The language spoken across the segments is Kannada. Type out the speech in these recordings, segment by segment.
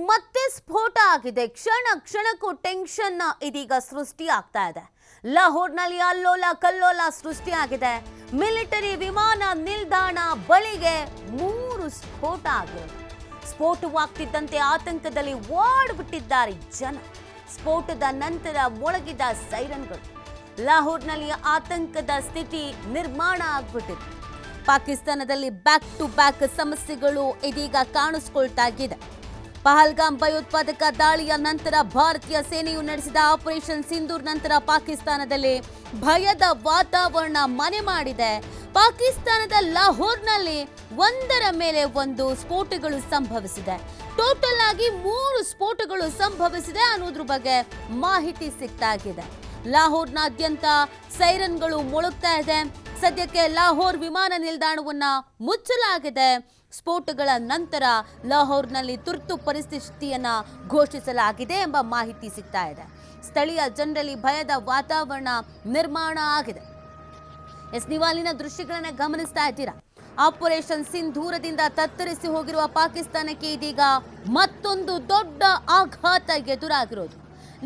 ಮತ್ತೆ ಸ್ಫೋಟ ಆಗಿದೆ. ಕ್ಷಣಕ್ಕೂ ಟೆನ್ಷನ್ ಇದೀಗ ಸೃಷ್ಟಿ ಆಗ್ತಾ ಇದೆ. ಲಾಹೋರ್ನಲ್ಲಿ ಅಲ್ಲೋಲ ಕಲ್ಲೋಲ ಸೃಷ್ಟಿಯಾಗಿದೆ. ಮಿಲಿಟರಿ ವಿಮಾನ ನಿಲ್ದಾಣ ಬಳಿಗೆ 3 ಸ್ಫೋಟ ಆಗಿದೆ. ಸ್ಫೋಟವಾಗ್ತಿದ್ದಂತೆ ಆತಂಕದಲ್ಲಿ ಓಡ್ಬಿಟ್ಟಿದ್ದಾರೆ ಜನ. ಸ್ಫೋಟದ ನಂತರ ಮೊಳಗಿದ ಸೈರನ್ಗಳು. ಲಾಹೋರ್ನಲ್ಲಿ ಆತಂಕದ ಸ್ಥಿತಿ ನಿರ್ಮಾಣ ಆಗ್ಬಿಟ್ಟಿದೆ. ಪಾಕಿಸ್ತಾನದಲ್ಲಿ ಬ್ಯಾಕ್ ಟು ಬ್ಯಾಕ್ ಸಮಸ್ಯೆಗಳು ಇದೀಗ ಕಾಣಿಸ್ಕೊಳ್ತಾ ಇದೆ. ಪಹಲ್ಗಾಮ್ ಭಯೋತ್ಪಾದಕ ದಾಳಿಯ ನಂತರ ಭಾರತೀಯ ಸೇನೆಯು ನಡೆಸಿದ ಆಪರೇಷನ್ ಸಿಂಧೂರ್ ನಂತರ ಪಾಕಿಸ್ತಾನದಲ್ಲಿ ಭಯದ ವಾತಾವರಣ ಮನೆ ಮಾಡಿದೆ. ಪಾಕಿಸ್ತಾನದ ಲಾಹೋರ್ನಲ್ಲಿ ಒಂದರ ಮೇಲೆ ಒಂದು ಸ್ಫೋಟಗಳು ಸಂಭವಿಸಿದೆ. ಟೋಟಲ್ ಆಗಿ 3 ಸ್ಫೋಟಗಳು ಸಂಭವಿಸಿದೆ ಅನ್ನೋದ್ರ ಬಗ್ಗೆ ಮಾಹಿತಿ ಸಿಗ್ತಾಗಿದೆ. ಲಾಹೋರ್ನಾದ್ಯಂತ ಸೈರನ್ಗಳು ಮೊಳಗ್ತಾ ಇದೆ. ಸದ್ಯಕ್ಕೆ ಲಾಹೋರ್ ವಿಮಾನ ನಿಲ್ದಾಣವನ್ನ ಮುಚ್ಚಲಾಗಿದೆ. ಸ್ಫೋಟಗಳ ನಂತರ ಲಾಹೋರ್ನಲ್ಲಿ ತುರ್ತು ಪರಿಸ್ಥಿತಿಯನ್ನ ಘೋಷಿಸಲಾಗಿದೆ ಎಂಬ ಮಾಹಿತಿ ಸಿಗ್ತಾ ಇದೆ. ಸ್ಥಳೀಯ ಜನರಲ್ಲಿ ಭಯದ ವಾತಾವರಣ ನಿರ್ಮಾಣ ಆಗಿದೆ. ನೀವಾಲಿನ ದೃಶ್ಯಗಳನ್ನ ಗಮನಿಸ್ತಾ ಇದ್ದೀರಾ. ಆಪರೇಷನ್ ಸಿಂಧೂರದಿಂದ ತತ್ತರಿಸಿ ಹೋಗಿರುವ ಪಾಕಿಸ್ತಾನಕ್ಕೆ ಇದೀಗ ಮತ್ತೊಂದು ದೊಡ್ಡ ಆಘಾತ ಎದುರಾಗಿರೋದು.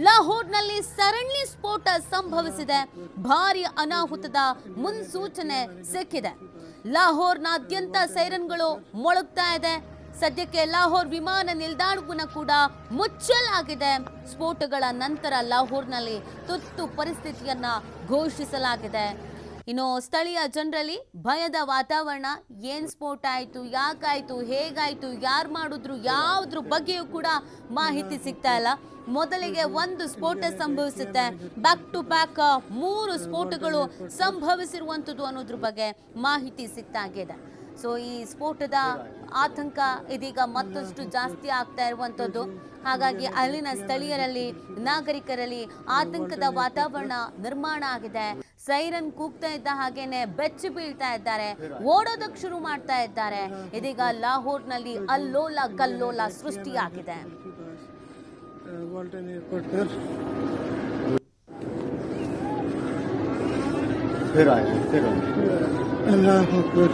ಲಾಹೋರ್ನಲ್ಲಿ ಸರಣಿ ಸ್ಫೋಟ ಸಂಭವಿಸಿದೆ. ಭಾರಿ ಅನಾಹುತದ ಮುನ್ಸೂಚನೆ ಸಿಕ್ಕಿದೆ. ಲಾಹೋರ್ನಾದ್ಯಂತ ಸೈರನ್ಗಳು ಮೊಳಗ್ತಾ ಇದೆ. ಸದ್ಯಕ್ಕೆ ಲಾಹೋರ್ ವಿಮಾನ ನಿಲ್ದಾಣವನ್ನು ಕೂಡ ಮುಚ್ಚಲಾಗಿದೆ. ಸ್ಫೋಟಗಳ ನಂತರ ಲಾಹೋರ್ನಲ್ಲಿ ತುರ್ತು ಪರಿಸ್ಥಿತಿಯನ್ನ ಘೋಷಿಸಲಾಗಿದೆ. ಇನ್ನು ಸ್ಥಳೀಯ ಜನರಲ್ಲಿ ಭಯದ ವಾತಾವರಣ. ಏನ್ ಸ್ಫೋಟ ಆಯ್ತು, ಯಾಕಾಯ್ತು, ಹೇಗಾಯ್ತು, ಯಾರು ಮಾಡಿದ್ರು, ಯಾವುದ್ರ ಬಗ್ಗೆಯೂ ಕೂಡ ಮಾಹಿತಿ ಸಿಗ್ತಾ ಇಲ್ಲ. ಮೊದಲಿಗೆ 1 ಸ್ಫೋಟ ಸಂಭವಿಸುತ್ತೆ. ಬ್ಯಾಕ್ ಟು ಬ್ಯಾಕ್ 3 ಸ್ಫೋಟಗಳು ಸಂಭವಿಸಿರುವಂಥದ್ದು ಅನ್ನೋದ್ರ ಬಗ್ಗೆ ಮಾಹಿತಿ ಸಿಗ್ತಾಗಿದೆ. ಸೊ ಈ ಸ್ಫೋಟದ ಆತಂಕ ಇದೀಗ ಮತ್ತಷ್ಟು ಜಾಸ್ತಿ ಆಗ್ತಾ ಇರುವಂಥದ್ದು. ಹಾಗಾಗಿ ಅಲ್ಲಿನ ಸ್ಥಳೀಯರಲ್ಲಿ, ನಾಗರಿಕರಲ್ಲಿ ಆತಂಕದ ವಾತಾವರಣ ನಿರ್ಮಾಣ ಆಗಿದೆ. ಸೈರನ್ ಕೂಗ್ತಾ ಇದ್ದ ಹಾಗೇನೆ ಬೆಚ್ಚಿ ಬೀಳ್ತಾ ಇದ್ದಾರೆ, ಓಡೋದಕ್ಕೆ ಶುರು ಮಾಡ್ತಾ ಇದ್ದಾರೆ. ಇದೀಗ ಲಾಹೋರ್ನಲ್ಲಿ ಅಲ್ಲೋಲ ಕಲ್ಲೋಲ ಸೃಷ್ಟಿಯಾಗಿದೆ. वाल्टन एयरपोर्ट पर फिर अल्लाह अकबर।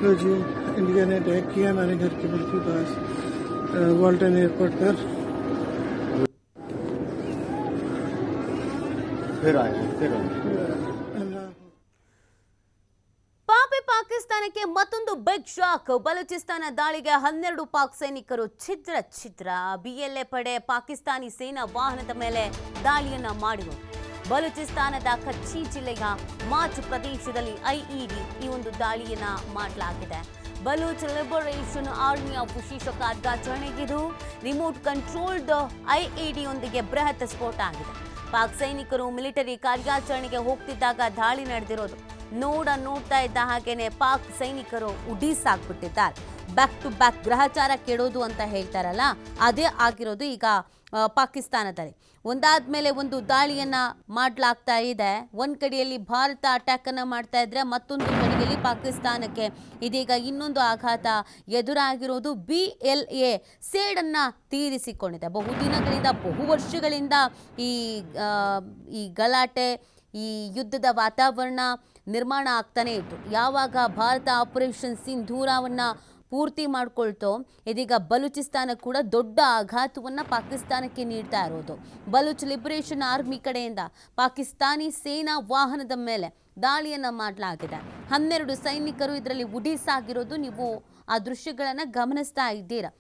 तो जी इंडिया ने अटैक किया हमारे घर के बिल्कुल पास वाल्टन एयरपोर्ट पर। फिर ಪಾಕಿಸ್ತಾನಕ್ಕೆ ಮತ್ತೊಂದು ಬಿಗ್ ಶಾಕ್. ಬಲೂಚಿಸ್ತಾನ ದಾಳಿಗೆ 12 ಪಾಕ್ ಸೈನಿಕರು ಛಿದ್ರ. ಬಿಎಲ್ಎ ಪಡೆ ಪಾಕಿಸ್ತಾನಿ ಸೇನಾ ವಾಹನದ ಮೇಲೆ ದಾಳಿಯನ್ನ ಮಾಡಿದರು. ಬಲೂಚಿಸ್ತಾನದ ಕಚ್ಚಿ ಜಿಲ್ಲೆಯ ಮಾಚ್ ಪ್ರದೇಶದಲ್ಲಿ ಐಇಡಿ ಈ ಒಂದು ದಾಳಿಯನ್ನ ಮಾಡಲಾಗಿದೆ. ಬಲೂಚ್ ಲಿಬರೇಷನ್ ಆರ್ಮಿಯ ವಿಶೇಷ ಕಾರ್ಯಾಚರಣೆಗಿದು ರಿಮೋಟ್ ಕಂಟ್ರೋಲ್ಡ್ ಐಇಡಿಯೊಂದಿಗೆ ಬೃಹತ್ ಸ್ಫೋಟ ಆಗಿದೆ. ಪಾಕ್ ಸೈನಿಕರು ಮಿಲಿಟರಿ ಕಾರ್ಯಾಚರಣೆಗೆ ಹೋಗ್ತಿದ್ದಾಗ ದಾಳಿ ನಡೆದಿರೋದು. ನೋಡ್ತಾ ಇದ್ದ ಹಾಗೇನೆ ಪಾಕ್ ಸೈನಿಕರು ಉಡೀಸಾಗ್ಬಿಟ್ಟಿದ್ದಾರೆ. ಬ್ಯಾಕ್ ಟು ಬ್ಯಾಕ್ ಗ್ರಹಚಾರ ಕೆಡೋದು ಅಂತ ಹೇಳ್ತಾರಲ್ಲ, ಅದೇ ಆಗಿರೋದು ಈಗ ಪಾಕಿಸ್ತಾನದಲ್ಲಿ. ಒಂದಾದ್ಮೇಲೆ ಒಂದು ದಾಳಿಯನ್ನ ಮಾಡಲಾಗ್ತಾ ಇದೆ. ಒಂದ್ ಕಡೆಯಲ್ಲಿ ಭಾರತ ಅಟ್ಯಾಕ್ ಅನ್ನ ಮಾಡ್ತಾ ಇದ್ರೆ, ಮತ್ತೊಂದು ಕಡೆಯಲ್ಲಿ ಪಾಕಿಸ್ತಾನಕ್ಕೆ ಇದೀಗ ಇನ್ನೊಂದು ಆಘಾತ ಎದುರಾಗಿರೋದು. BLA ಸೇಡನ್ನ ತೀರಿಸಿಕೊಂಡಿದೆ. ಬಹುದಿನಗಳಿಂದ, ಬಹು ವರ್ಷಗಳಿಂದ ಈ ಗಲಾಟೆ, ಈ ಯುದ್ಧದ ವಾತಾವರಣ ನಿರ್ಮಾಣ ಆಗ್ತಾನೆ ಇತ್ತು. ಯಾವಾಗ ಭಾರತ ಆಪರೇಷನ್ ಸಿಂಧೂರವನ್ನು ಪೂರ್ತಿ ಮಾಡ್ಕೊಳ್ತೋ, ಇದೀಗ ಬಲೂಚಿಸ್ತಾನ ಕೂಡ ದೊಡ್ಡ ಆಘಾತವನ್ನು ಪಾಕಿಸ್ತಾನಕ್ಕೆ ನೀಡ್ತಾ ಇರೋದು. ಬಲೂಚ್ ಲಿಬರೇಷನ್ ಆರ್ಮಿ ಕಡೆಯಿಂದ ಪಾಕಿಸ್ತಾನಿ ಸೇನಾ ವಾಹನದ ಮೇಲೆ ದಾಳಿಯನ್ನು ಮಾಡಲಾಗಿದೆ. 12 ಸೈನಿಕರು ಇದರಲ್ಲಿ ಉಡೀಸಾಗಿರೋದು ನೀವು ಆ ದೃಶ್ಯಗಳನ್ನು ಗಮನಿಸ್ತಾ ಇದ್ದೀರಾ.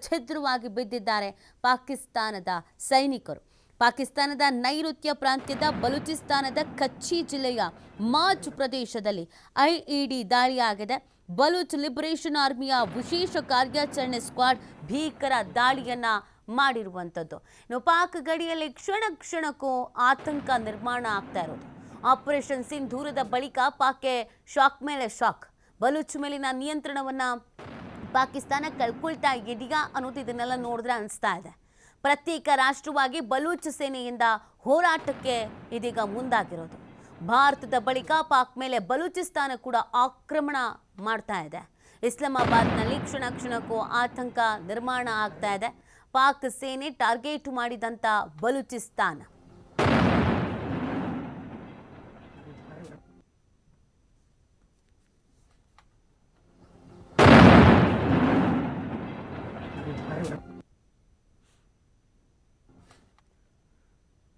ಛಿದ್ರವಾಗಿ ಬಿದ್ದಿದ್ದಾರೆ ಪಾಕಿಸ್ತಾನದ ಸೈನಿಕರು. ಪಾಕಿಸ್ತಾನದ ನೈಋತ್ಯ ಪ್ರಾಂತ್ಯದ ಬಲೂಚಿಸ್ತಾನದ ಕಚ್ಚಿ ಜಿಲ್ಲೆಯ ಮಾಚ್ ಪ್ರದೇಶದಲ್ಲಿ ಐಇಡಿ ದಾಳಿಯಾಗಿದೆ. ಬಲೂಚ್ ಲಿಬರೇಷನ್ ಆರ್ಮಿಯ ವಿಶೇಷ ಕಾರ್ಯಾಚರಣೆ ಸ್ಕ್ವಾಡ್ ಭೀಕರ ದಾಳಿಯನ್ನ ಮಾಡಿರುವಂಥದ್ದು. ಇನ್ನು ಪಾಕ್ ಗಡಿಯಲ್ಲಿ ಕ್ಷಣಕ್ಕೂ ಆತಂಕ ನಿರ್ಮಾಣ ಆಗ್ತಾ ಇರೋದು. ಆಪರೇಷನ್ ಸಿಂಧೂರದ ಬಳಿಕ ಪಾಕ್ಗೆ ಶಾಕ್ ಮೇಲೆ ಶಾಕ್. ಬಲೂಚ್ ಮೇಲಿನ ನಿಯಂತ್ರಣವನ್ನ ಪಾಕಿಸ್ತಾನ ಕಳ್ಕೊಳ್ತಾ ಇದೆಯಾ ಅನ್ನೋದು ಇದನ್ನೆಲ್ಲ ನೋಡಿದ್ರೆ ಅನಿಸ್ತಾ ಇದೆ. ಪ್ರತ್ಯೇಕ ರಾಷ್ಟ್ರವಾಗಿ ಬಲೂಚ್ ಸೇನೆಯಿಂದ ಹೋರಾಟಕ್ಕೆ ಇದೀಗ ಮುಂದಾಗಿರೋದು. ಭಾರತದ ಬಳಿಕ ಪಾಕ್ ಮೇಲೆ ಬಲೂಚಿಸ್ತಾನ ಕೂಡ ಆಕ್ರಮಣ ಮಾಡ್ತಾ ಇದೆ. ಇಸ್ಲಾಮಾಬಾದ್ನಲ್ಲಿ ಕ್ಷಣಕ್ಕೂ ಆತಂಕ ನಿರ್ಮಾಣ ಆಗ್ತಾ ಇದೆ. ಪಾಕ್ ಸೇನೆ ಟಾರ್ಗೆಟ್ ಮಾಡಿದಂಥ ಬಲೂಚಿಸ್ತಾನ. है।